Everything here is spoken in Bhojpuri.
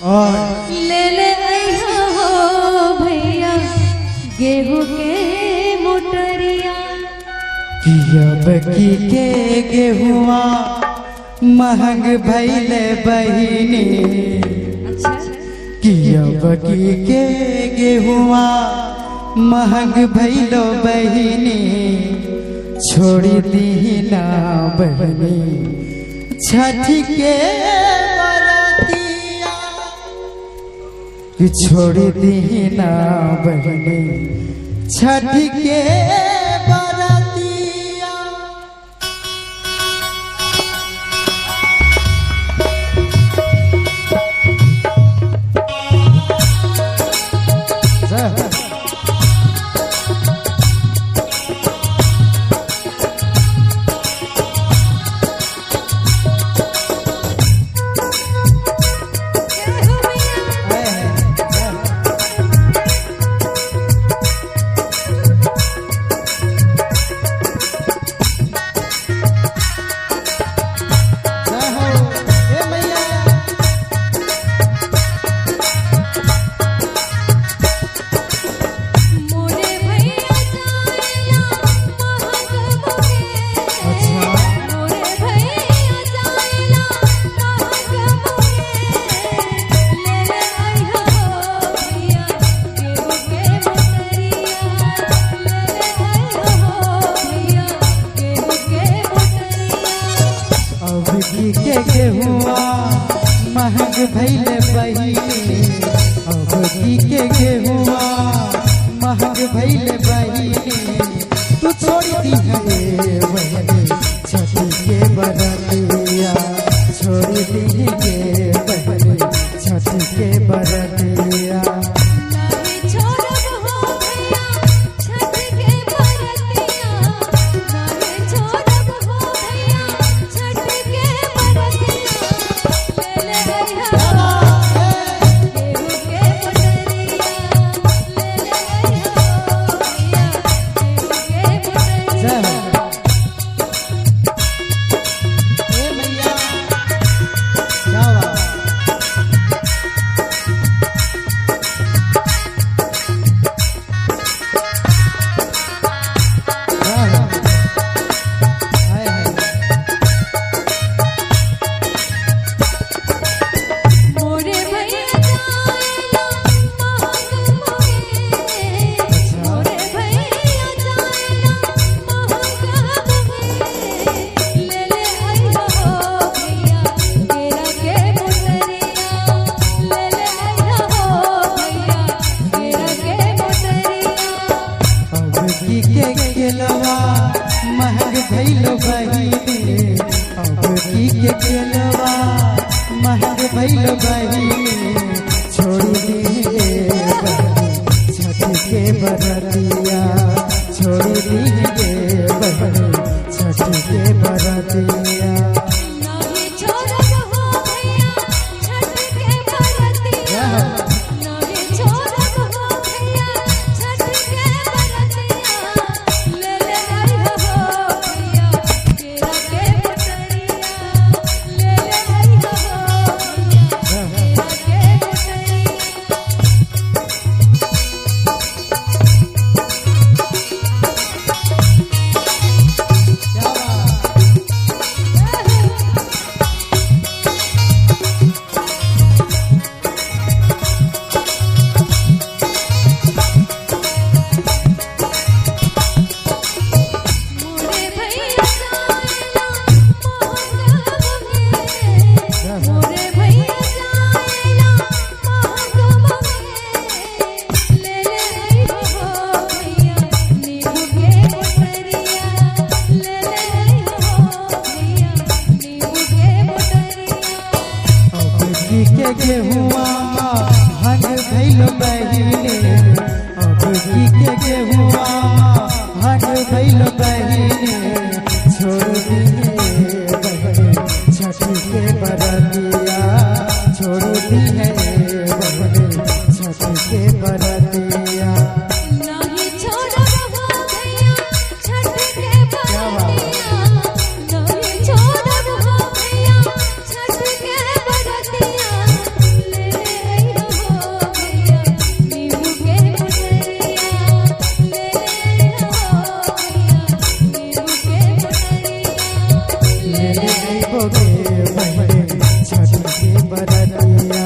और ले हो भैया गेहूं के मोटरिया। बकी के गेहुआ महंग भैले बहिनी। बकी के गेहुआ महंग भैलो बहिनी। छोड़ी दी ना बहनी छठ के बरतिया। छोड़ी दी ना बहनी छठ के बरतिया। के गेहुआ महंग भैले बहिनी। अबकी के गेहुआ महंग भैले बहिनी। तू छोड़ दी है बहनी छठ के बरतिया। छोड़ दी है बहनी छठ के बरतिया। महंग भैलो बहिनी। अबकी के गेलवा महंग भैलो बहिनी। छोड़ दी बहनी छठ के बरतिया। छोड़ दी बहनी छठ के बरतिया। के गेहुआ महंग भैलो बहिनी। अबकी के गेहुआ महंग भैलो बहिनी। छोड़ दी बहनी छठ के बरतिया। छोड़ दी है बहनी छठ के बरतिया। बरतिया